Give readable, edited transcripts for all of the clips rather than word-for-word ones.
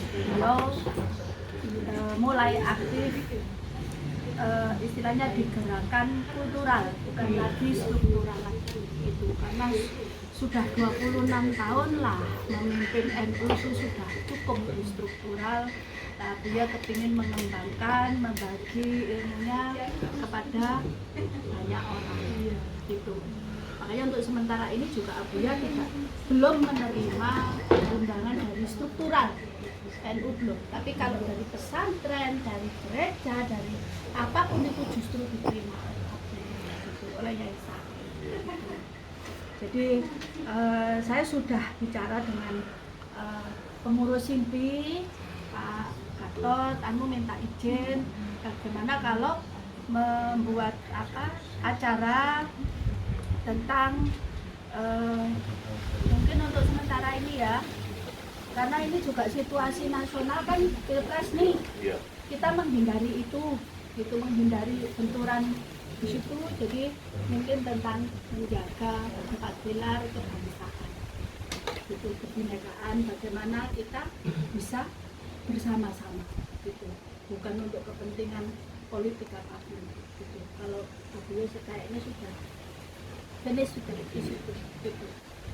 beliau mulai aktif istilahnya di gerakan kultural, bukan lagi struktural lagi itu, karena sudah 26 tahun lah memimpin NU itu sudah cukup di struktural. Nah, dia kepingin mengembangkan, membagi ilmunya kepada banyak orang gitu. Makanya untuk sementara ini juga Abuya belum menerima undangan dari struktural NU belum. Tapi kalau dari pesantren, dari gereja, dari apapun itu justru diterima gitu, oleh Yayasan. Jadi saya sudah bicara dengan pengurus SIMPI, Pak Gatot, minta izin bagaimana kalau membuat acara tentang mungkin untuk sementara ini ya, karena ini juga situasi nasional kan pilpres nih, kita menghindari itu menghindari benturan di situ. Jadi mungkin tentang menjaga 4 pilar kebangsaan, itu kebinekaan, bagaimana kita bisa bersama-sama gitu, bukan untuk kepentingan politik apapun gitu. Kalau Abuya kayaknya sudah finish sudah di situ gitu.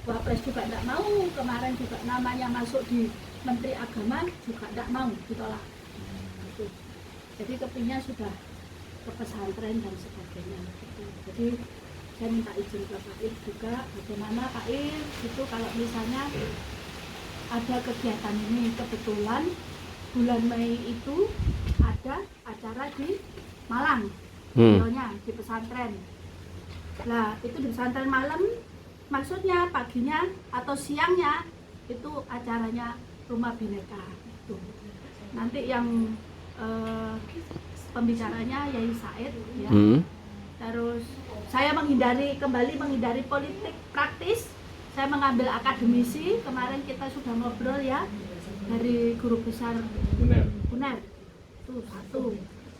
Wapres juga tidak mau, kemarin juga namanya masuk di Menteri Agama juga tidak mau ditolak gitu. Jadi kepingnya sudah ke pesantren dan sebagainya gitu. Jadi saya minta izin ke Pak Ir juga, bagaimana Pak Ir itu kalau misalnya ada kegiatan ini, kebetulan bulan Mei itu ada acara di Malang, contohnya di pesantren. Nah itu di pesantren malam, maksudnya paginya atau siangnya itu acaranya Rumah Bhinneka itu. Nanti yang pembicaranya Yai Said ya. Terus saya kembali menghindari politik praktis. Saya mengambil akademisi. Kemarin kita sudah ngobrol ya dari guru besar UNER. Itu satu.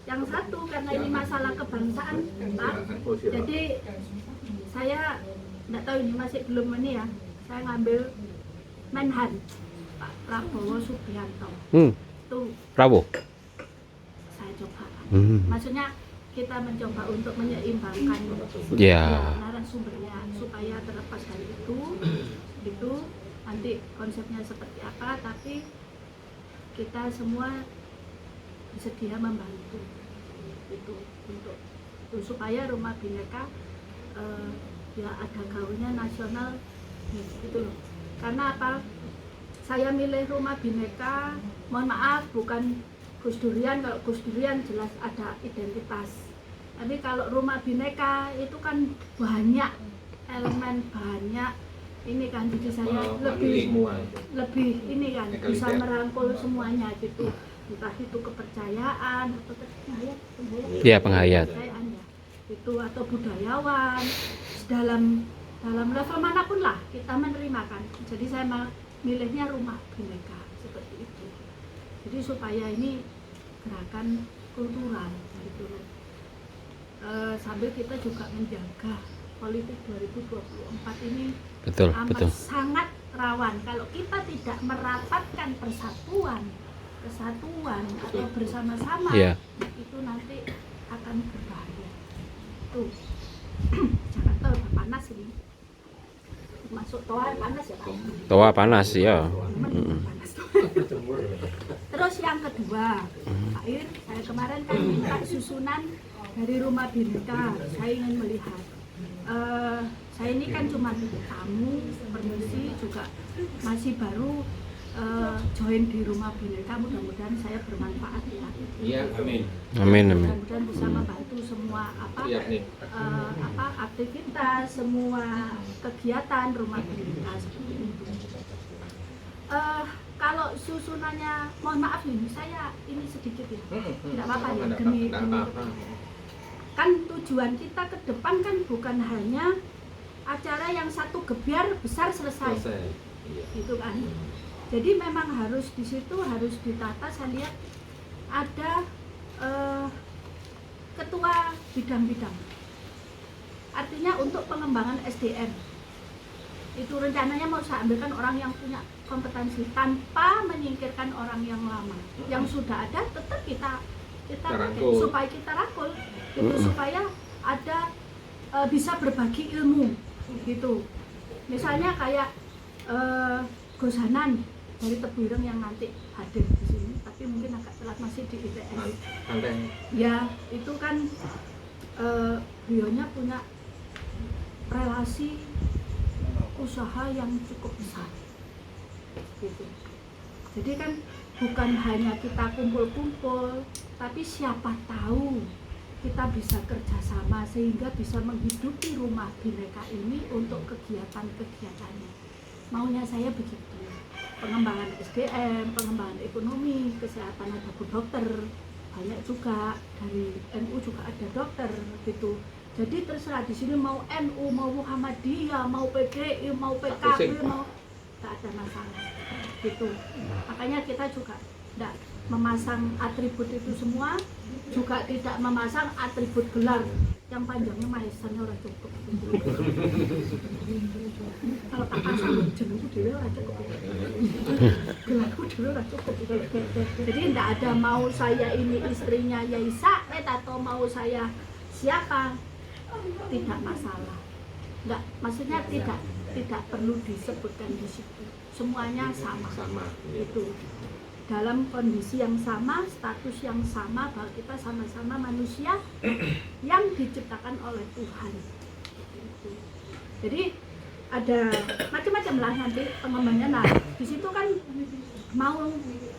Yang satu karena ini masalah kebangsaan, Pak. Jadi saya nggak tahu ini masih belum ini ya. Saya ngambil Menhan Pak Prabowo Subianto. Itu Prabowo. Saya coba. Maksudnya kita mencoba untuk menyeimbangkan narasumbernya supaya terlepas dari itu nanti konsepnya seperti apa, tapi kita semua bersedia membantu itu untuk supaya Rumah Bhinneka ya ada gaungnya nasional gitu loh. Karena apa? Saya milih Rumah Bhinneka, mohon maaf bukan Gus Durian. Kalau Gus Durian jelas ada identitas. Tapi kalau Rumah Bhinneka itu kan banyak elemen, banyak ini kan, jadi saya lebih ini kan bisa merangkul semuanya gitu. Entah itu kepercayaan atau penghayat. Itu atau budayawan dalam level manapun lah kita menerima kan. Jadi saya milihnya Rumah Bhinneka seperti itu. Jadi supaya ini gerakan kultural gitu. Sambil kita juga menjaga politik 2024 ini amat sangat rawan. Kalau kita tidak merapatkan kesatuan atau bersama-sama, itu nanti akan berbahaya. Tuh, Jakarta udah panas ini. Masuk toa panas ya Pak? Toa panas ya. Terus yang kedua, Pak Ir, saya kemarin kan minta susunan dari Rumah Bhinneka. Saya ingin melihat. Saya ini kan cuma tamu, permisi, juga masih baru join di Rumah Bhinneka. Mudah-mudahan saya bermanfaat ya. Iya, amin. Amin. Mudah-mudahan bisa membantu semua aktivitas, semua kegiatan Rumah Bhinneka seperti itu. Kalau susunannya, mohon maaf nih, saya ini sedikit ya, tidak apa-apa ya, demi kan tujuan kita ke depan kan bukan hanya acara yang satu gebiar besar selesai. Gitu kan. Jadi memang harus di situ harus ditata. Saya lihat ada ketua bidang-bidang. Artinya untuk pengembangan SDM. itu rencananya mau saya ambilkan orang yang punya kompetensi tanpa menyingkirkan orang yang lama. Yang sudah ada tetap kita pakai, supaya kita rangkul itu, supaya ada bisa berbagi ilmu gitu. Misalnya kayak Gosanan dari Tebuireng yang nanti hadir di sini, tapi mungkin agak telat, masih di ITS. Ya, itu kan beliaunya punya relasi usaha yang cukup besar gitu. Jadi kan bukan hanya kita kumpul-kumpul, tapi siapa tahu kita bisa kerjasama sehingga bisa menghidupi rumah bineka ini untuk kegiatan-kegiatannya. Maunya saya begitu, pengembangan SDM, pengembangan ekonomi, kesehatan, ada dokter, banyak juga dari NU juga ada dokter gitu. Jadi terserah di sini mau NU, mau Muhammadiyah, mau PDI, mau PKB, mau nggak ada masalah gitu. Makanya kita juga tidak memasang atribut itu semua, juga tidak memasang atribut gelar yang panjangnya maesannya orang cukup. Kalau tak pasang jenengku dhewe ora cukup. Gelarku dhewe ora cukup. Jadi tidak ada mau saya ini istrinya Yai Said atau mau saya siapa, tidak masalah. Enggak, maksudnya tidak perlu disebutkan di situ. Semuanya sama. Itu dalam kondisi yang sama, status yang sama, bahwa kita sama-sama manusia yang diciptakan oleh Tuhan. Gitu. Jadi ada macam-macam lah nanti pengembangannya. Nah, di situ kan mau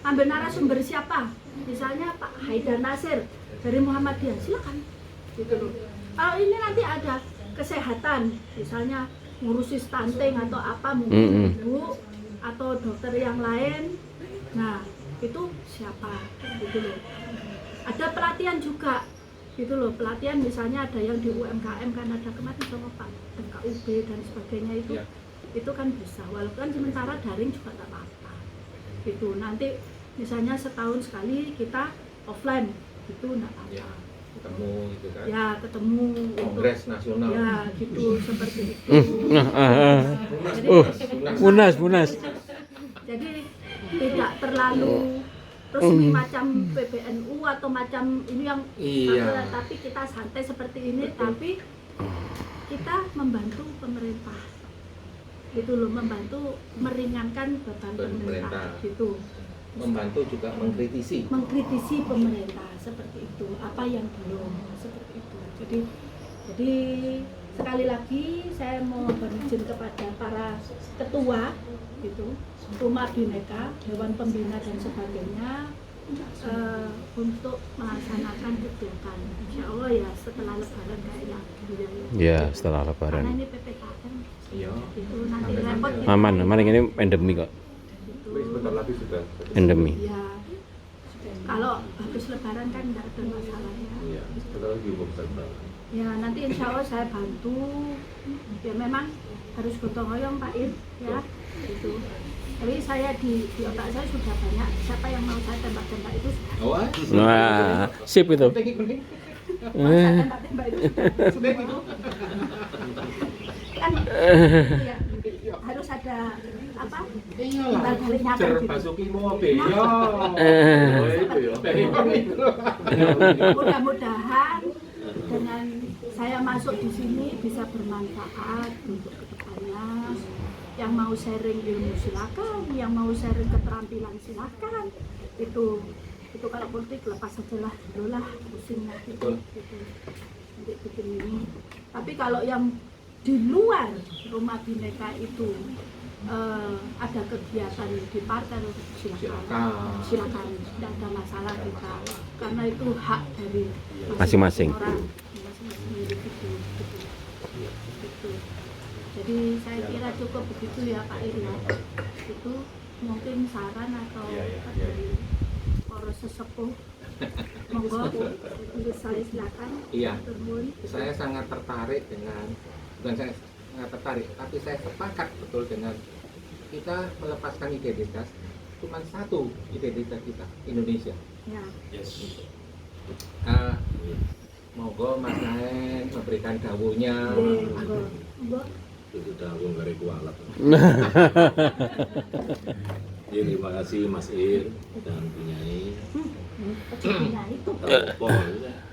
ambil narasumber siapa? Misalnya Pak Haidar Nasir dari Muhammadiyah, silakan. Gitu loh. Kalau ini nanti ada kesehatan, misalnya ngurusi stunting atau apa mungkin ibu atau dokter yang lain. Nah, itu siapa gitu loh. Ada pelatihan juga gitu loh, pelatihan misalnya ada yang di UMKM kan ada kemarin sama Pak KUB dan sebagainya itu kan bisa, walaupun sementara daring juga tak apa-apa gitu. Nanti misalnya setahun sekali kita offline itu enggak apa-apa, ketemu gitu kan ya, ketemu kongres nasional ya gitu, seperti itu. Munas. Jadi tidak terlalu resmi macam PBNU atau macam ini yang tapi kita santai seperti ini. Betul. Tapi kita membantu pemerintah gitu loh, membantu meringankan beban pemerintah gitu, membantu juga mengkritisi pemerintah seperti itu, apa yang belum seperti itu. Jadi sekali lagi saya mau berizin kepada para ketua gitu, Rumah Bineka, Dewan Pembina dan sebagainya untuk melaksanakan kegiatan. Insya Allah ya setelah Lebaran kayaknya. Ya, setelah Lebaran. Karena ini PPKM. Iya. Itu nanti repot. Aman ini endemi kok. Gitu. Sebentar lagi sudah. Endemi. Ya. Kalau habis Lebaran kan tidak ada masalah ya. Iya, sebentar lagi umum Lebaran. Ya nanti insya Allah saya bantu. Ya memang harus gotong royong Pak Ir ya. Itu. Tapi saya di otak saya sudah banyak siapa yang mau saya tembak-tembak itu. Wah, sip itu. Saya tembak-tembak itu sudah gitu. Kan ya, harus ada apa? Timbal baliknya kan gitu. Basuki mobil. Mudah-mudahan dengan saya masuk di sini bisa bermanfaat untuk kedepannya. Yang mau sharing ilmu silakan, yang mau sharing keterampilan silakan. Itu kalau politik lepas saja lah, dulu lah pusingnya gitu. Nanti bikin ini. Tapi kalau yang di luar Rumah Bineka itu ada kegiatan di partai, silakan, tidak ada masalah kita, karena itu hak dari Masing-masing. orang, masing-masing individu, gitu. Jadi saya kira cukup begitu ya Pak Ir ya. Itu mungkin saran atau dari para sesepuh, monggo untuk saya silakan. Iya. Turun. Saya sangat tertarik dengan, bukan saya sangat tertarik, tapi saya sepakat betul dengan kita melepaskan identitas. Cuma satu identitas kita, Indonesia. Ya. Monggo Mas Naen memberikan dawuhnya. Monggo. itu sudah wong gare kualat. Ya, terima kasih Mas Ir dan Punyai. Nah itu Apa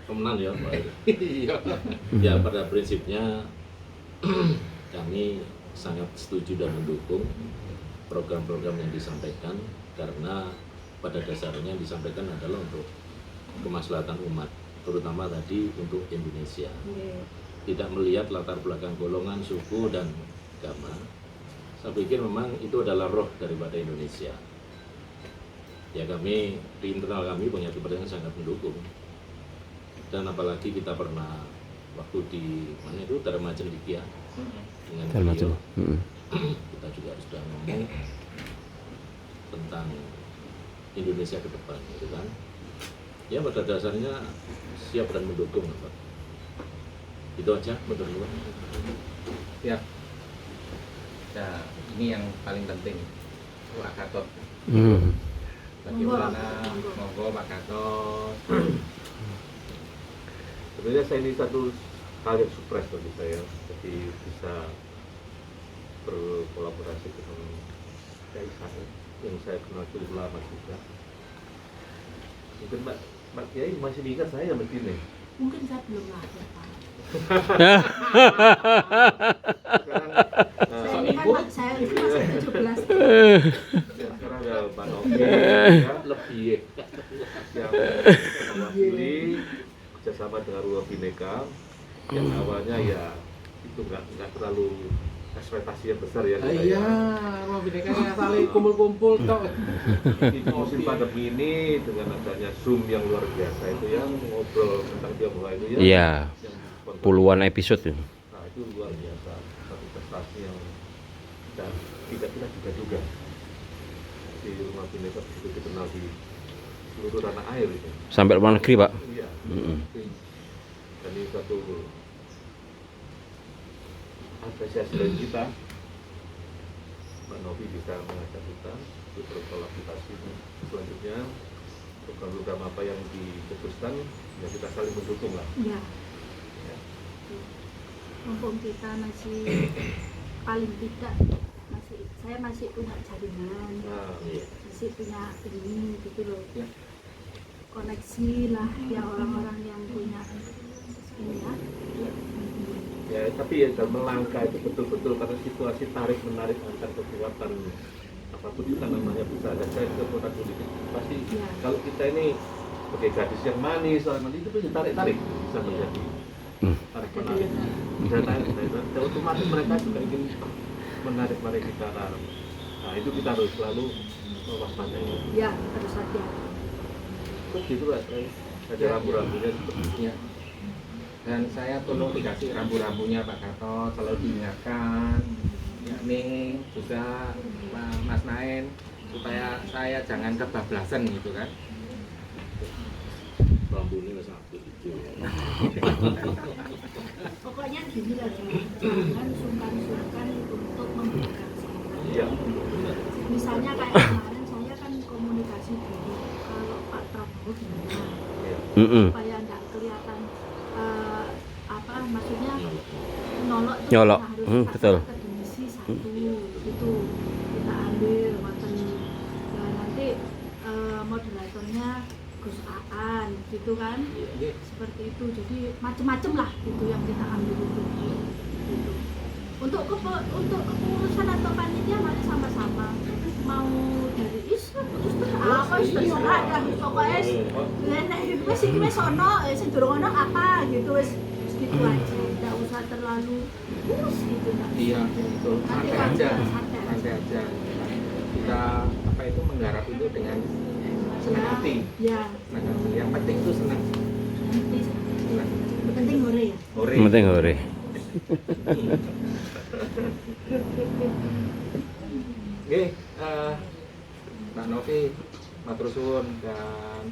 temenan ya Pak. Iya. Ya pada prinsipnya kami sangat setuju dan mendukung program-program yang disampaikan karena pada dasarnya yang disampaikan adalah untuk kemaslahatan umat, terutama tadi untuk Indonesia. Tidak melihat latar belakang golongan, suku, dan agama. Saya pikir memang itu adalah roh daripada Indonesia. Ya kami, di internal kami punya kepercayaan sangat mendukung. Dan apalagi kita pernah waktu di mana itu Dharma Cendekia dengan beliau, kita juga sudah ngomong tentang Indonesia ke depan, gitu kan? Ya pada dasarnya siap dan mendukung, Pak. Itu aja menurut. Ya. Nah, ini yang paling penting. Pak Gatot. Bagaimana? Monggo Pak Gatot. Sebenarnya saya ini satu hal yang surprise bagi saya, jadi bisa berkolaborasi dengan Kaisar yang saya kenal cukup lama juga. Mungkin Mbak Kiai masih ingat saya begini. mungkin saya belum lahir Pak. Saya ini kan saya itu masih 17. Sekarang ada Pak Novi ya, lebih yang mewakili kerjasama dengan Ruang Bhinneka yang awalnya ya itu nggak terlalu ekspektasi yang besar ya. Iya, mau Bhinneka saling kumpul-kumpul tok. Di musim pandemi ini dengan adanya Zoom yang luar biasa itu yang ngobrol tentang Tionghoa itu ya. Iya, Yang puluhan episode tuh. Nah itu luar biasa, satu prestasi yang tidak kita juga di Rumah Bhinneka begitu dikenal di seluruh tanah air itu. Sampai luar negeri, Pak. Iya. Mm-mm. Dan ini satu apresiasi dari kita. Mbak Novi bisa mengajak kita untuk berkolaborasi selanjutnya program-program apa yang diputuskan ya kita saling mendukung lah. Ya. Ya. Mumpung kita masih paling tidak saya masih punya jaringan, Nah, masih punya ini gitu loh, Ya. koneksi lah ya orang-orang yang punya ini ya. ya tapi ya dalam melangkah itu betul-betul karena situasi tarik menarik antar kekuatan apapun kita namanya bisa ada saya kekuatan politik pasti Ya. kalau kita ini sebagai gadis yang manis nanti itu bisa tarik bisa menjadi tarik menarik bisa tarik dan otomatis mereka juga ingin menarik kita nah itu kita harus selalu mewaspadai Ya harus hati-hati. terus gitu lah ada rambu-rambunya seperti Ya. Dan saya tolong dikasih rambu-rambunya Pak Gatot selalu diingatkan, yakni juga Mas Naen supaya saya jangan kebablasan gitu kan. rambunya satu itu Pokoknya gini lah, jangan sungkan-sungkan untuk memberikan saran. iya Misalnya kayak kemarin saya kan komunikasi dulu, kalau Pak Prabowo gimana, iya supaya nggak kelihatan apa maksudnya nyolok itu Nyolok. harus Betul. akademisi satu itu kita ambil wonten. Nah nanti moderatornya Gus Aan gitu kan, seperti itu. Jadi macem-macem lah gitu yang kita ambil itu gitu. Untuk kepengurusan atau panitia mari sama-sama mau dari Islam apa terserah dah pokoknya wes iki wes ono sing durung ono apa gitu wes gitu aja, nggak usah terlalu urus gitu nggak usah. Iya, betul. Nanti Santai kan aja, santai santai aja. Kita apa itu menggarap itu dengan senang hati. Ya, Senang hati. Yang penting itu senang. nanti Senang. penting hore ya. Hore. Penting hore. Oke, Mbak Novi, matur suwun, dan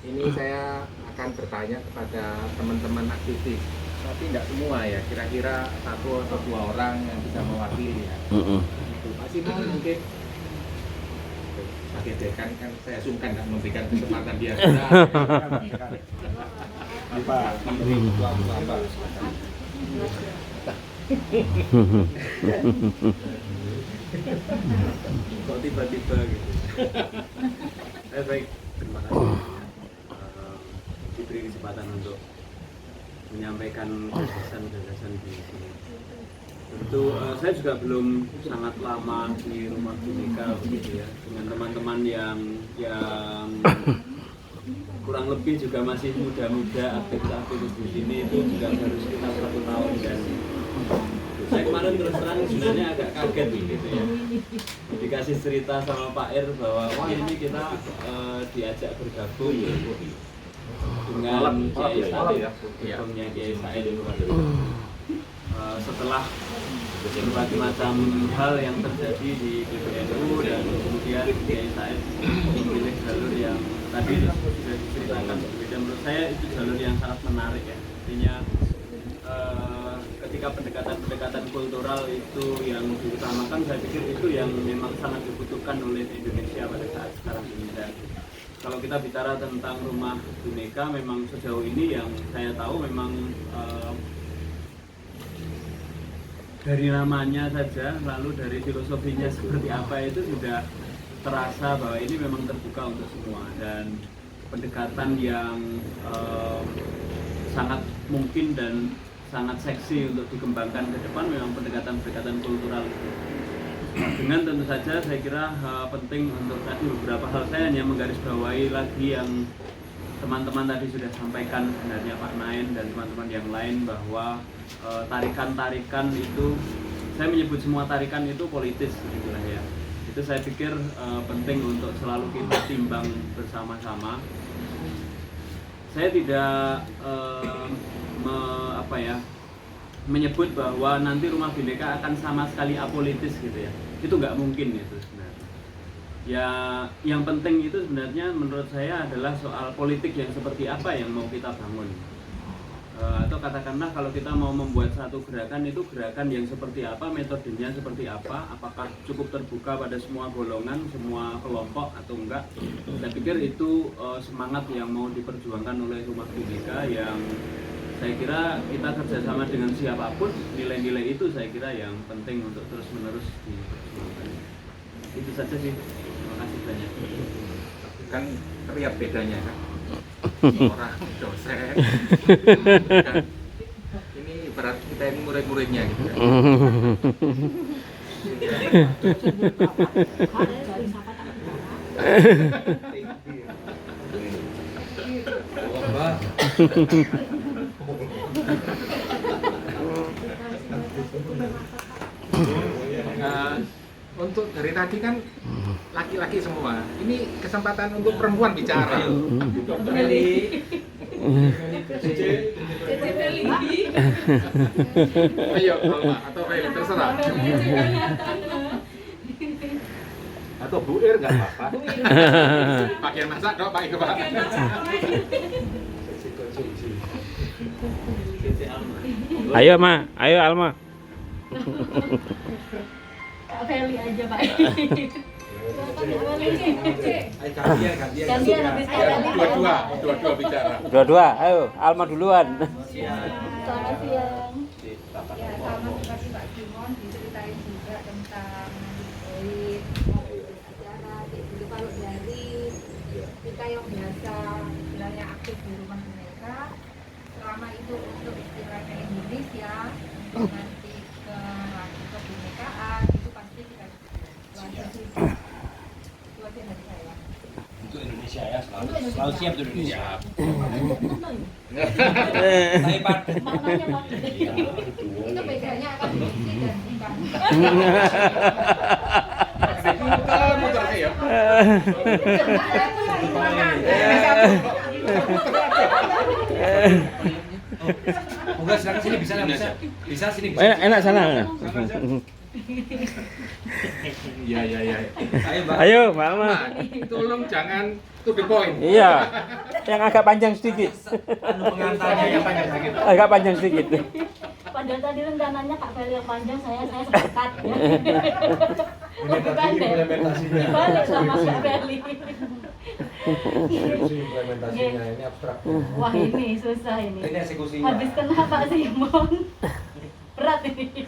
ini saya akan bertanya kepada teman-teman aktivis, tapi tidak semua ya, kira-kira satu atau dua orang yang bisa mewakili ya. Itu Pak Simon mungkin. Pak Gede kan saya sungkan nggak memberikan kesempatan dia. Pak Menteri Ketua Bapak. Kok tiba-tiba gitu. Baik, terima kasih diberi kesempatan untuk menyampaikan gagasan-gagasan di sini. Tentu saya juga belum sangat lama di rumah Bhinneka begitu ya, dengan teman-teman yang kurang lebih juga masih muda-muda, aktivis di sini itu juga baru sekitar 1 tahun, dan saya kemarin terus terang sebenarnya agak kaget gitu ya, dikasih cerita sama Pak Ir bahwa wah ini kita diajak bergabung dengan Kiai Said, hukumnya Kiai Said itu. Setelah berbagai macam hal yang terjadi di PBNU, dan kemudian Kiai Said memilih jalur yang tadi sudah diceritakan berbeda, menurut saya itu jalur yang sangat menarik ya. Artinya ketika pendekatan-pendekatan kultural itu yang diutamakan, saya pikir itu yang memang sangat dibutuhkan oleh Indonesia pada saat sekarang ini. Dan kalau kita bicara tentang rumah Bhinneka, memang sejauh ini yang saya tahu memang dari namanya saja, lalu dari filosofinya seperti apa itu sudah terasa bahwa ini memang terbuka untuk semua, dan pendekatan yang sangat mungkin dan sangat seksi untuk dikembangkan ke depan memang pendekatan-pendekatan kultural itu. Dengan tentu saja saya kira penting untuk tadi beberapa hal, saya hanya menggarisbawahi lagi yang teman-teman tadi sudah sampaikan, sebenarnya Pak Nain dan teman-teman yang lain, bahwa tarikan-tarikan itu, saya menyebut semua tarikan itu politis gitu lah ya. Itu saya pikir penting untuk selalu kita timbang bersama-sama. Saya tidak menyebut bahwa nanti rumah Bhinneka akan sama sekali apolitis gitu ya. Itu nggak mungkin itu sebenarnya. Ya, yang penting itu sebenarnya menurut saya adalah soal politik yang seperti apa yang mau kita bangun. Atau katakanlah kalau kita mau membuat satu gerakan, itu gerakan yang seperti apa, metodenya seperti apa, apakah cukup terbuka pada semua golongan, semua kelompok atau enggak. Saya pikir itu semangat yang mau diperjuangkan oleh rumah Bhinneka, yang saya kira kita kerjasama dengan siapapun, nilai-nilai itu saya kira yang penting untuk terus-menerus diperjuangkan. Itu saja sih. Terima kasih banyak. Kan terlihat bedanya kan, orang dosen dan ini berat, kita ini murid-muridnya gitu kan. Untuk dari tadi kan laki-laki semua, ini kesempatan untuk perempuan bicara. Ayo Alma atau Feli, terserah. Atau Bu Ir nggak apa-apa. Bagian masak dong Pak Iqbal. Ayo Ma, ayo Alma. Kak Feli aja Pak. Gantian habis Kak Feli. Dua-dua bicara. Dua-dua, ayo Alma duluan. Selamat siang. Ya sama seperti Pak Jumon diceritain juga tentang poin acara jadi kalau dari kita yang biasa istilahnya aktif di rumah Bhinneka, selama itu untuk istilahnya Indonesia, untuk nanti ke lagi ke Bhinneka-an itu pasti kita wajib itu aja dari saya. Untuk Indonesia ya, Untuk Indonesia. selalu siap untuk Indonesia. Makanya Pak. Itu bedanya akan diisi dan bukan. Muter ya. Enggak, silakan sini bisa sini bisa. Enak sana. Iya. Ayo Mbak. Ayo Mbak Alma. Tolong jangan to the point. Iya, yang agak panjang sedikit. Pengantarnya yang panjang sedikit. Agak panjang sedikit. Padahal tadi rencananya Kak Feli yang panjang, saya sepakat ya. Ini tadi implementasinya. Balik sama Kak Feli. Implementasinya ini abstrak. Wah ini susah ini. Ini eksekusinya. Habis kena Pak Simon. berat ini.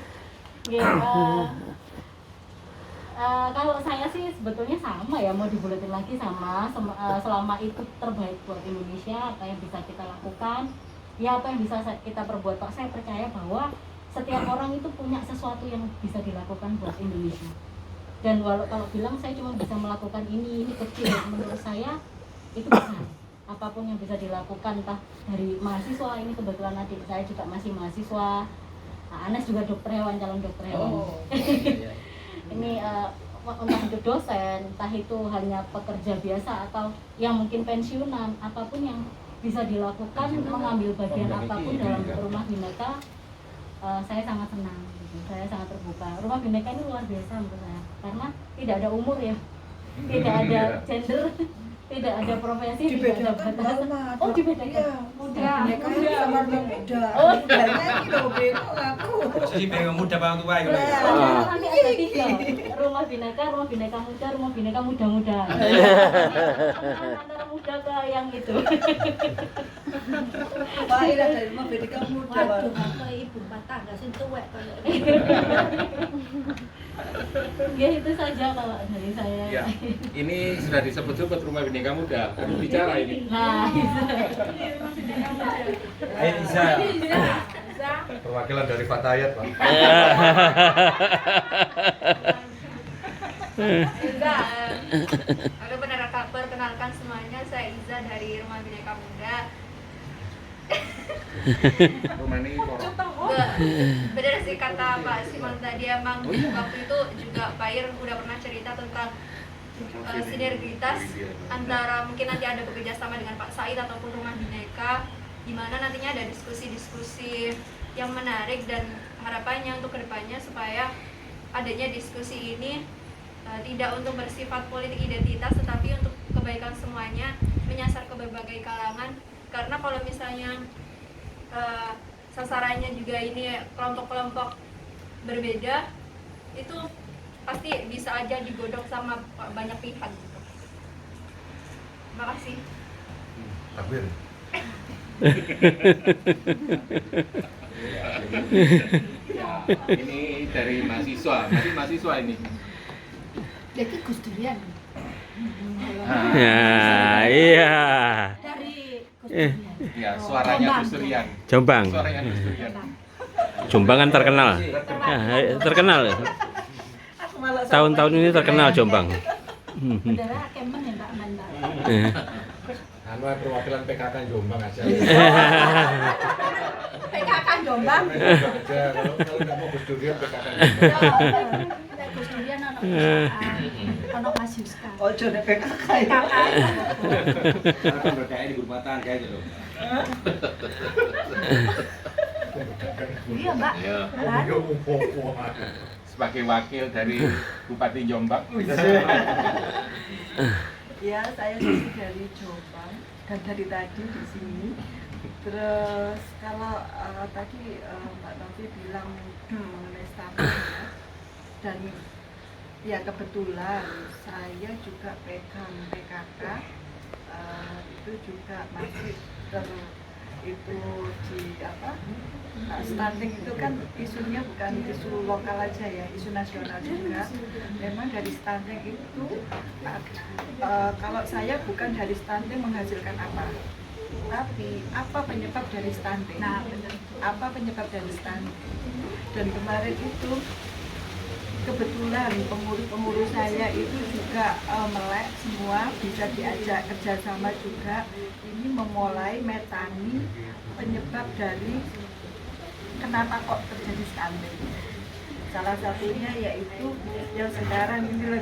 Nggih, kalau saya sih sebetulnya sama ya, mau dibuletin lagi sama selama itu terbaik buat Indonesia, apa yang bisa kita lakukan, ya apa yang bisa kita perbuat. Pak, saya percaya bahwa setiap orang itu punya sesuatu yang bisa dilakukan buat Indonesia. Dan kalau bilang saya cuma bisa melakukan ini kecil, menurut saya itu besar. Apapun yang bisa dilakukan, entah dari mahasiswa, ini kebetulan adik saya juga masih mahasiswa, Anes juga dokter hewan, calon dokter hewan. Ini entah itu dosen, entah itu hanya pekerja biasa atau yang mungkin pensiunan, apapun yang bisa dilakukan, mengambil bagian apapun dalam Rumah Bhinneka, saya sangat senang gitu. Saya sangat terbuka. Rumah Bhinneka ini luar biasa menurut saya, karena tidak ada umur ya, tidak ada gender, tidak ada profesi, tidak ada batasan. Oh, dibedakan. Muda. Bhinneka sama orang muda. Oh. Mudanya ini loh bego aku. Jadi pengen muda bang tua gitu. Nanti ada 3, Rumah Bhinneka muda, Rumah Bhinneka muda-muda. Antara muda ke yang itu. Wah, ini dari Rumah Bhinneka muda. Waduh, aku ibu rumah tangga sing tuwek koyo. Ya itu saja kalau dari saya. Ya, ini sudah disebut-sebut Rumah Bhinneka Muda. Harus bicara ini. Nah, Ayo Iza. Perwakilan dari Fatayat Pak. Iza, oke benar kabar, kenalkan semuanya, saya Iza dari Rumah Bhinneka Muda. Rumah ini Enggak, benar sih kata Pak Simon tadi, emang waktu itu juga Pak Ir udah pernah cerita tentang sinergitas antara mungkin nanti ada bekerja sama dengan Pak Said ataupun Rumah Bhinneka, di mana nantinya ada diskusi-diskusi yang menarik, dan harapannya untuk kedepannya supaya adanya diskusi ini tidak untuk bersifat politik identitas, tetapi untuk kebaikan semuanya, menyasar ke berbagai kalangan. Karena kalau misalnya sasarannya juga ini kelompok-kelompok berbeda, itu pasti bisa aja digodok sama banyak pihak gitu. Terima kasih. Takbir. Ya, ini dari mahasiswa, masih mahasiswa ini. Jadi Gus Durian. Ya, iya. Dari Gus Durian. Ya, suaranya Gus Durian. Jombang. Suaranya Gus Durian. Jombang kan terkenal. Ya, terkenal. Tahun-tahun ini terkenal Jombang. Bendera Kemen ya Mbak Manda. Anu perwakilan PKK Jombang aja. PKK Jombang. Aja kalau nggak mau Gus Durian PKK Jombang. Ya, Gus Durian ono perusahaan, ono Mas Yuska. Ojo nek PKK. PKK. Kan berkaya di Gurmatan kayak gitu. Iya, Mbak. Ya. Sebagai wakil dari Bupati Jombang. Ya, saya sih dari Jombang dan dari tadi di sini. Terus kalau tadi Mbak Novi bilang mengenai stamina, dan ya kebetulan saya juga pegang PKK, itu juga masih itu di apa, stunting itu kan isunya bukan isu lokal aja ya, isu nasional juga. Memang dari stunting itu kalau saya bukan dari stunting menghasilkan apa, tapi apa penyebab dari stunting. Nah, benar. Apa penyebab dari stunting. Dan kemarin itu kebetulan pengurus saya itu juga melek semua, bisa diajak kerjasama juga. Ini memulai metani penyebab dari kenapa kok terjadi stunting. Salah satunya yaitu yang sekarang ini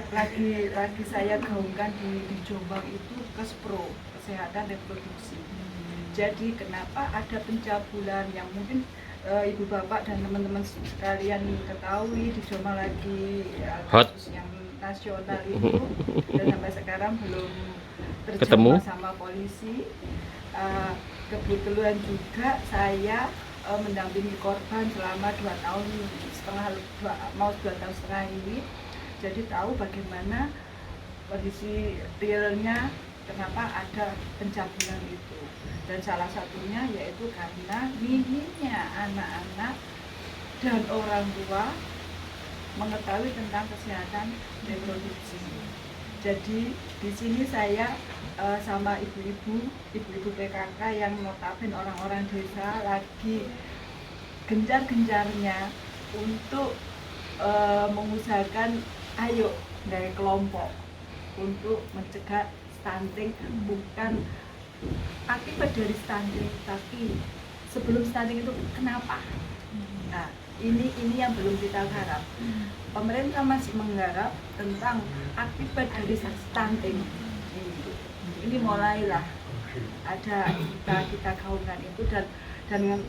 lagi saya gaungkan di Jombang itu KESPRO, Kesehatan Reproduksi. Jadi kenapa ada pencabulan yang mungkin ibu bapak dan teman-teman sekalian ketahui, di Jombang lagi kasus yang nasional itu, dan sampai sekarang belum Ketemu terjawab sama polisi. Kebetulan juga saya mendampingi korban selama 2 tahun setengah, mau 2 tahun setengah ini, jadi tahu bagaimana kondisi realnya kenapa ada pencabulan itu. Dan salah satunya yaitu karena minimnya anak-anak dan orang tua mengetahui tentang kesehatan reproduksi. Jadi di sini saya sama ibu-ibu PKK yang notabene orang-orang desa lagi gencar-gencarnya untuk mengusahakan ayo dari kelompok untuk mencegah stunting, bukan akibat dari stunting, tapi sebelum stunting itu kenapa? Nah, ini yang belum kita garap. Pemerintah masih menggarap tentang akibat dari stunting. Ini mulailah ada kita gaungkan itu dan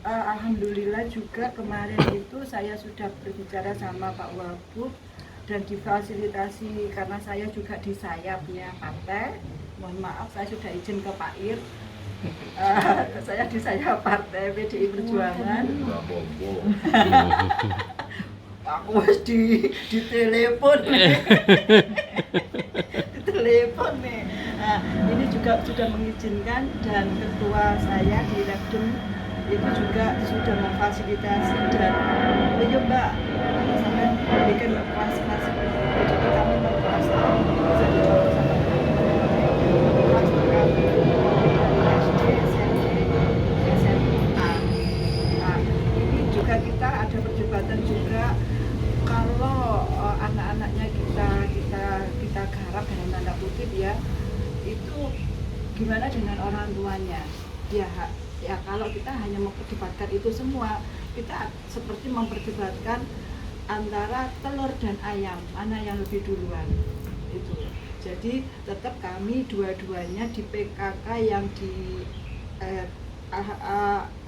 alhamdulillah juga kemarin itu saya sudah berbicara sama Pak Wagub dan difasilitasi karena saya juga di sayapnya partai. Mohon maaf saya sudah izin ke Pak Ir. Saya di sayap partai PDI Perjuangan. Aku harus ditelepon ditelepon nih. Nah, ini juga sudah mengizinkan dan ketua saya di Rekdem itu juga sudah memfasilitasi dan ayo Mbak sampai bikin kelas-kelas jadi kami kelas bisa dicontoh sama kelas SD, SMP, SMA. Nah, ini juga kita ada perdebatan juga kalau anak-anaknya kita garap dalam tanda kutip ya, itu gimana dengan orang tuanya? Ya kalau kita hanya memperdebatkan itu semua, kita seperti memperdebatkan antara telur dan ayam, mana yang lebih duluan itu. Jadi tetap kami dua-duanya di PKK yang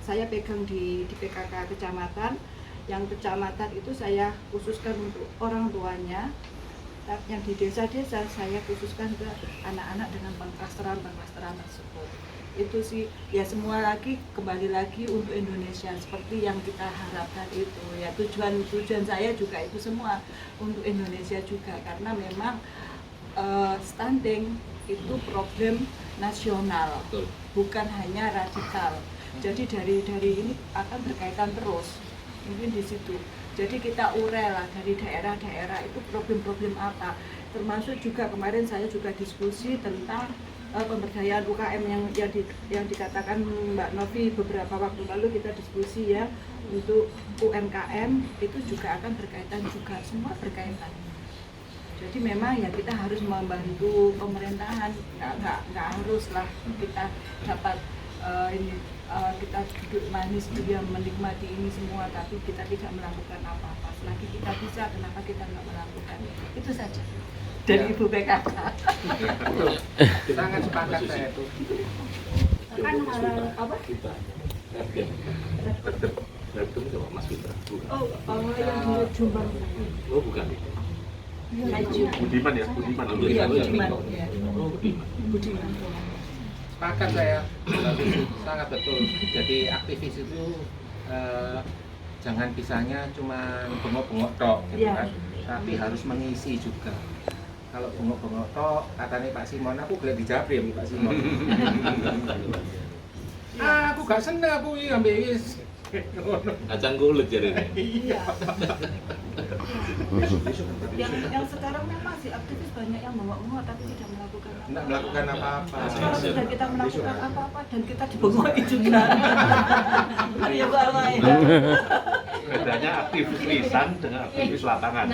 saya pegang di PKK kecamatan. Yang kecamatan itu saya khususkan untuk orang tuanya, yang di desa-desa saya khususkan ke anak-anak dengan pengklasteran tersebut. Itu sih ya, semua lagi kembali lagi untuk Indonesia seperti yang kita harapkan itu ya, tujuan saya juga itu semua untuk Indonesia juga, karena memang stunting itu problem nasional, bukan hanya radikal. Jadi dari ini akan berkaitan terus. Mungkin di situ. Jadi kita urai lah dari daerah-daerah itu problem-problem apa. Termasuk juga kemarin saya juga diskusi tentang pemberdayaan UKM yang dikatakan Mbak Novi beberapa waktu lalu, kita diskusi ya untuk UMKM itu juga akan berkaitan juga, semua berkaitan. Jadi memang ya kita harus membantu pemerintahan, nggak haruslah kita dapat kita duduk manis dia menikmati ini semua tapi kita tidak melakukan apa-apa. Selagi kita bisa, kenapa kita nggak melakukan? Itu saja dari Ibu PKK. Kita akan sepakat saya itu. Kan apa? Kita Rekdem coba Mas Fitra. Oh, yang di Jombang. Oh bukan. Budiman ya, Budiman. Iya, Budiman. Budiman. Sepakat saya, sangat betul. Jadi aktivis itu jangan pisahnya cuma bengok-bengok tok gitu kan, tapi harus mengisi juga. Kalau bengok-bengok tok, katanya Pak Simon, aku gelek dijabrim Pak Simon. Aku gak seneng aku ini ambil wis. Kacang kulit jadi ini. Iya. Yang sekarang memang sih aktivis banyak yang bengok-bengok tapi tidak melakukan apa-apa. Tidak melakukan apa-apa. Sekarang sudah kita melakukan apa-apa dan kita dibengoi juga. Benar ya Pak Alma ya? Bedanya aktivis lisan dengan aktivis lapangan.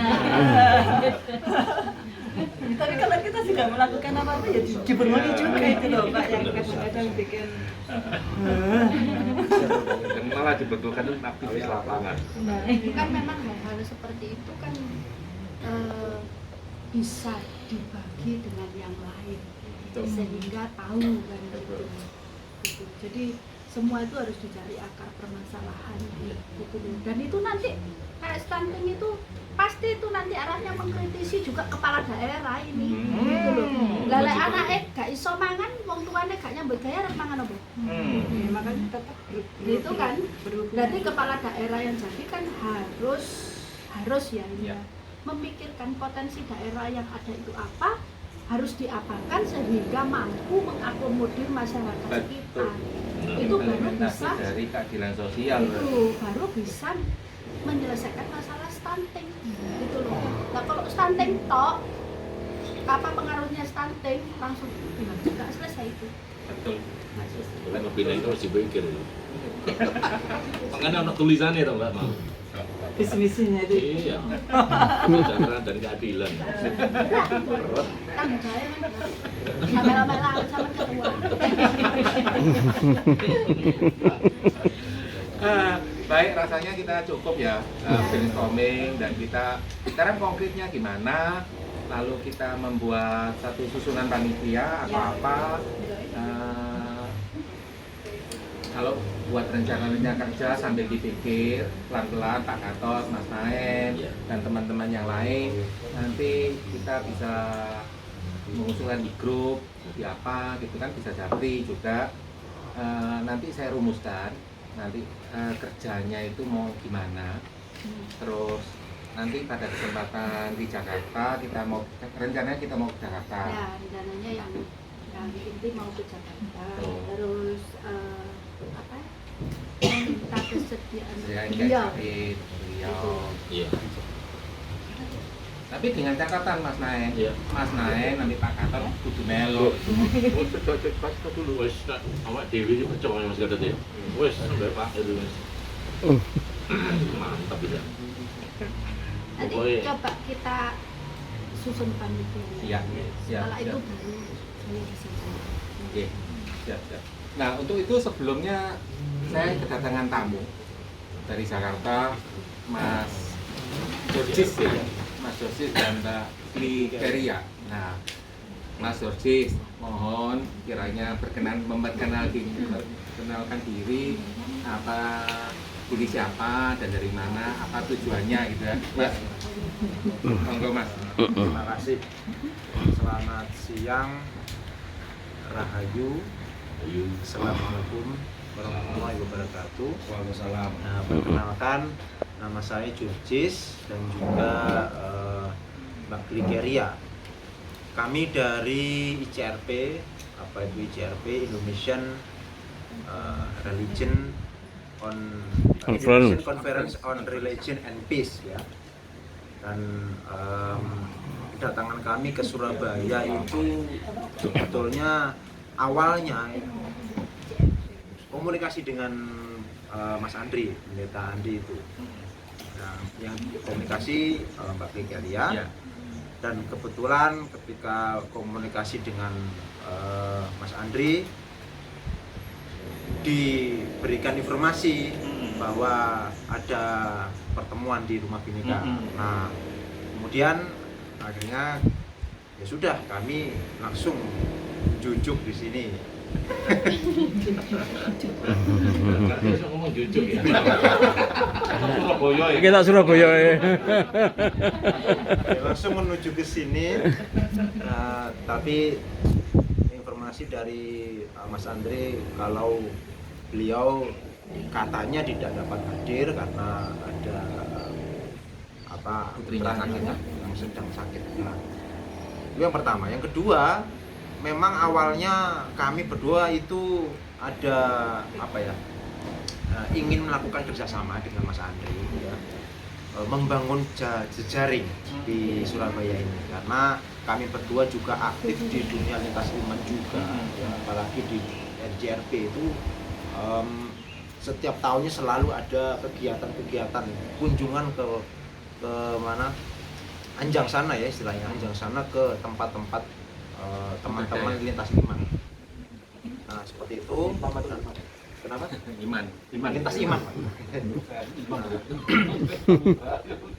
Tapi kalau kita sudah melakukan apa-apa ya dibengoi juga itu loh Pak, yang kadang-kadang bikin Yang malah dibetulkan itu aktivis lapangan. Nah, kan memang hal-hal seperti itu kan bisa dibagi dengan yang lain sehingga tahu kan gitu. Jadi semua itu harus dicari akar permasalahan gitu. Dan itu nanti kayak stunting itu pasti itu nanti arahnya mengkritisi juga kepala daerah ini gitu loh. Lalai anak gak iso mangan, wong tuane gak nyambut gawe arep mangan apa? Makanya tetap itu kan berarti kepala daerah yang jadi kan harus ya ini memikirkan potensi daerah yang ada itu apa, harus diapakan sehingga mampu mengakomodir masyarakat sekitar. Itu baru bisa dari keadilan sosial. Itu baru bisa menyelesaikan masalah stunting gitu loh. Nah kalau stunting tok, apa pengaruhnya stunting langsung bilang juga selesai itu. Betul. Nggak selesai. Boleh ngebina itu harus dipikir. Makanya ada tulisannya tau Mbak Mau. Visi-visinya itu. Iya. Kebijakan dan keadilan. Berat. Tanggung jawab sampai lalu sama ketua. Baik, rasanya kita cukup ya brainstorming dan kita sekarang konkretnya gimana, lalu kita membuat satu susunan panitia atau apa. Kalau buat rencana-rencana kerja sambil dipikir pelan-pelan Pak Gatot, Mas Naen, dan teman-teman yang lain, nanti kita bisa mengusulkan di grup, di apa gitu kan, bisa japri juga. Nanti saya rumuskan nanti kerjanya itu mau gimana, terus nanti pada kesempatan di Jakarta rencananya kita mau ke Jakarta. Ya, rencananya yang inti mau ke Jakarta. Oh. Terus apa? Minta kesediaan Beliau. beliau. Iya. Tapi dengan catatan Mas Naen, Iya. Mas Naen nanti Pak Gatot kudu melu. Dulu wes awak dewi iki percaya Mas Gatot ya. Wes sampai Pak itu Mas. Mantap ya. Nanti Pokoknya- coba kita susun panitia. Iya, siap, Setelah itu siap. baru saya bisa. Oke, siap. Nah, untuk itu sebelumnya saya kedatangan tamu dari Jakarta, Mas Georgis ya, Mas Georgis dan Mbak Glikeria. Nah, Mas Georgis, mohon kiranya berkenan memperkenalkan diri, apa ini siapa dan dari mana, apa tujuannya gitu ya, Mas. Monggo Mas. Terima kasih. Selamat siang. Rahayu. Assalamualaikum warahmatullahi wabarakatuh. Waalaikumsalam. Nah, perkenalkan, nama saya Georgis dan juga Mbak Glikeria. Kami dari ICRP, apa itu ICRP? Indonesian Religion Conference on Religion and Peace ya. Dan kedatangan kami ke Surabaya itu sebetulnya awalnya komunikasi dengan Mas Andri, pendeta Andi itu. Nah, yang komunikasi Mbak Glikeria. Ya. Dan kebetulan ketika komunikasi dengan Mas Andri diberikan informasi bahwa ada pertemuan di Rumah Bhinneka. Nah, kemudian akhirnya ya sudah, kami langsung jujuk di sini. Bisa ngomong jujur ya. Surabaya ya. Kita Surabaya ya. Ya, langsung menuju ke sini. Nah, tapi informasi dari Mas Andre kalau beliau katanya tidak dapat hadir karena ada Putrinya putranya sakit. yang sedang sakit. Nah, itu yang pertama. Yang kedua, memang awalnya kami berdua itu ada ingin melakukan kerjasama dengan Mas Andri ya, membangun jejaring di Surabaya ini, karena kami berdua juga aktif di dunia lintas iman juga ya, apalagi di RJRP itu setiap tahunnya selalu ada kegiatan-kegiatan kunjungan ke mana, Anjang sana ya istilahnya, Anjang sana ke tempat-tempat teman-teman lintas iman. Nah, seperti itu. Kenapa? Iman. Lintas iman.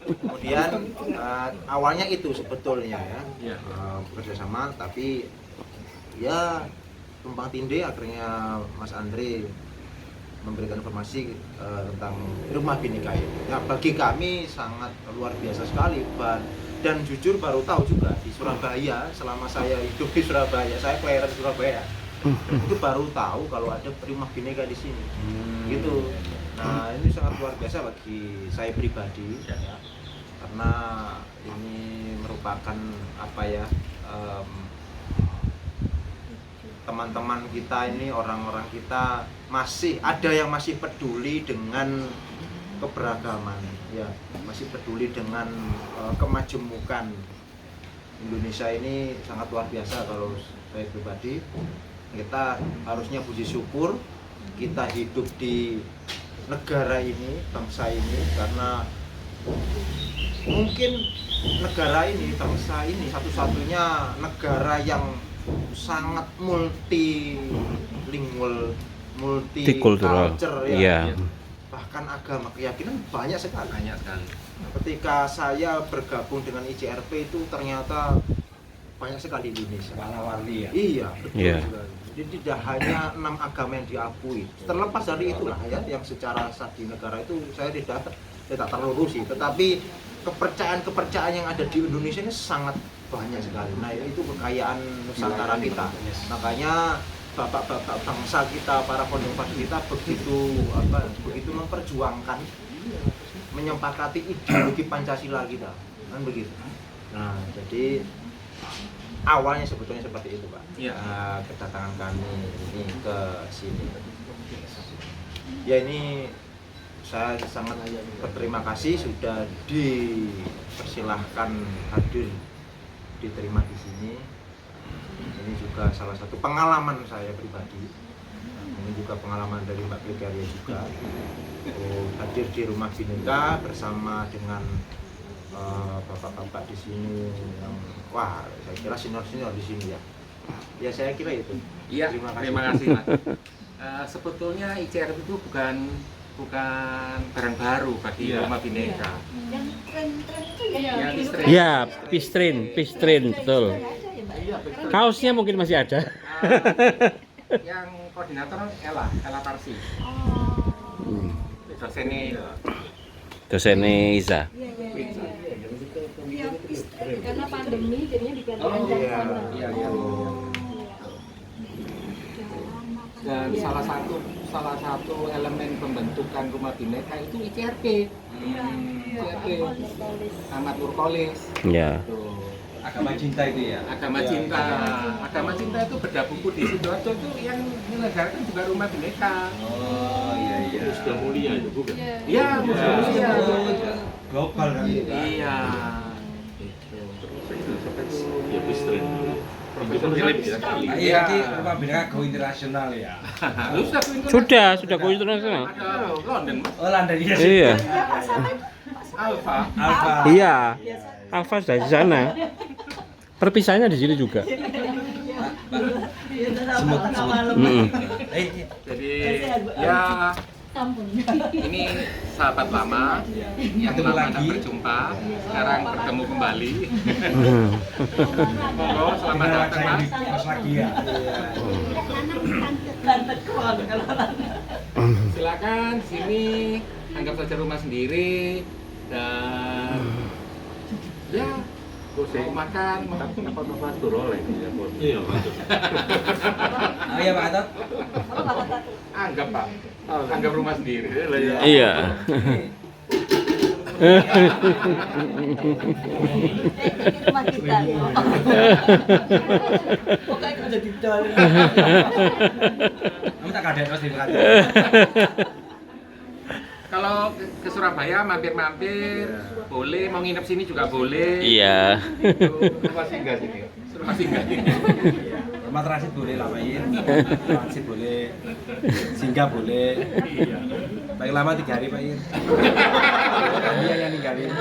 Kemudian awalnya itu sebetulnya ya, bekerjasama, tapi ya tumpang tindih akhirnya Mas Andre memberikan informasi tentang Rumah Bhinneka itu. Ya, bagi kami sangat luar biasa sekali, dan jujur baru tahu juga di Surabaya, selama saya hidup di Surabaya, saya kelahiran Surabaya, itu baru tahu kalau ada Rumah Bhinneka di sini. Gitu. Nah, ini sangat luar biasa bagi saya pribadi ya, karena ini merupakan teman-teman kita ini, orang-orang kita masih ada yang masih peduli dengan keberagaman, ya masih peduli dengan kemajemukan Indonesia ini sangat luar biasa. Kalau saya pribadi, kita harusnya puji syukur kita hidup di negara ini, bangsa ini, karena mungkin negara ini, bangsa ini satu-satunya negara yang sangat multilingual, multicultural, ya. Bahkan agama, keyakinan banyak sekali. Ketika saya bergabung dengan ICRP itu ternyata banyak sekali di Indonesia. Warna-warni ya. Iya, betul sekali. Jadi tidak hanya 6 agama yang diakui. Terlepas dari itulah ya, yang secara sah di negara itu saya tidak terlalu tetapi kepercayaan yang ada di Indonesia ini sangat banyak sekali. Nah, itu kekayaan Nusantara kita. Makanya bapak-bapak bangsa kita, para founding father kita begitu memperjuangkan, menyepakati ideologi Pancasila kita, kan begitu. Nah, jadi awalnya sebetulnya seperti itu, Pak. Kedatangan kami ini ke sini. Ya, ini saya sangat berterima kasih sudah dipersilahkan hadir, diterima di sini. Ini juga salah satu pengalaman saya pribadi. Ini juga pengalaman dari Mbak Plegaria juga. Hadir di Rumah Bhinneka bersama dengan bapak-bapak di sini yang saya kira senior di sini ya. Ya, saya kira itu. Iya, terima kasih Mas. Sebetulnya ICRP itu bukan barang baru bagi Rumah Bhinneka. Yang tren-tren itu Ya, pistrin, betul. Kaosnya mungkin masih ada. Yang koordinator Ella Tarsi. Dosennya Iza. Karena pandemi jadinya diganti sana. Dan salah satu elemen pembentukan Rumah Bhinneka itu ICRP. ICRP. Ahmad Nurkolis. Ya. Agama cinta itu ya. Agama cinta itu beda buku di Sidoarjo itu yang menyelenggarakan juga Rumah Bhinneka. Oh iya. Sudah mulia itu bukan? Iya, mulia. Global kan. Iya. Ya pistrin. Profesor Philip ya kali. Iya, ini Rumah Bhinneka go internasional ya. Sudah go internasional. Ada London. Oh, London ya. Iya. Alfa. Iya. Alfa sudah di sana. Perpisahannya di sini juga. Jadi ya ini sahabat lama yang lama tak berjumpa, sekarang bertemu kembali. Monggo selamat datang Mas. Mas lagi ya. Silakan sini, anggap saja rumah sendiri dan ya mau makan, mau apa oleh. Iya, betul. Iya, Pak Atot. Anggap Pak, anggap rumah sendiri. Iya. Rumah kita. Pokoknya kerja di dalam. Kamu tak kadet Mas di Kalau ke Surabaya mampir-mampir, boleh, mau nginep sini juga boleh. Iya. Rumah singgah sini. Rumah singgah sini. Rumah transit boleh lah, Pak Iin. Transit boleh. Singgah boleh. Iya. Paling lama 3 hari, Pak Iin. Dia yang ninggalin.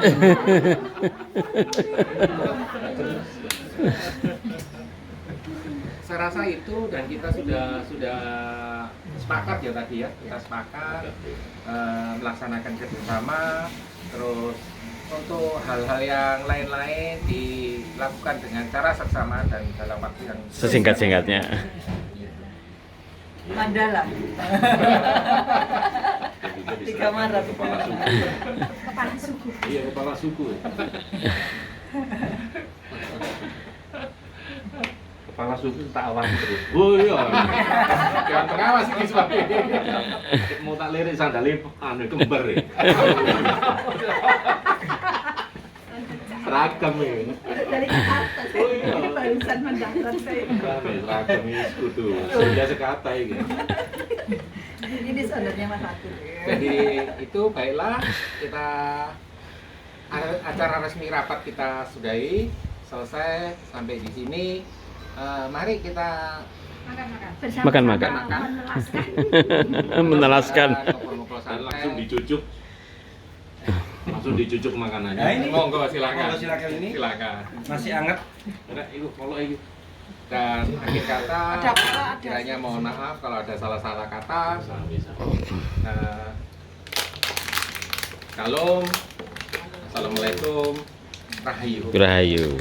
Saya rasa itu dan kita sudah sepakat ya tadi ya, kita sepakat melaksanakan kerjasama, terus untuk hal-hal yang lain-lain dilakukan dengan cara seksama dan dalam waktu yang Sesingkat-singkatnya. Mandala. 3 Maret. Kepala suku. Iya, kepala suku. Kepala suku tak awasi terus. Oh iya. jangan pengawas ini sebabnya. Mau tak lirik sandalnya kembar ya. Seragam ya. Dari atas. Oh iya. barusan mendarat saya. Rame seragam ini kudu. Sudah sekata ini. Ini saudaranya Mas Atul. Jadi itu baiklah kita acara resmi rapat kita sudahi selesai sampai di sini. Mari kita Makan-makan. Menelaskan. ngobrol-ngobrol Dan santai. langsung dicucuk. Langsung dicucuk makanannya. Nah, ini Monggo silakan. Monggo, silakan ini. Silakan. masih anget. Ada itu kalau ini. Dan akhir kata Ada apa? Ada. kiranya mohon maaf kalau ada salah-salah kata. Bisa. Shalom. Assalamualaikum. Rahayu. Rahayu.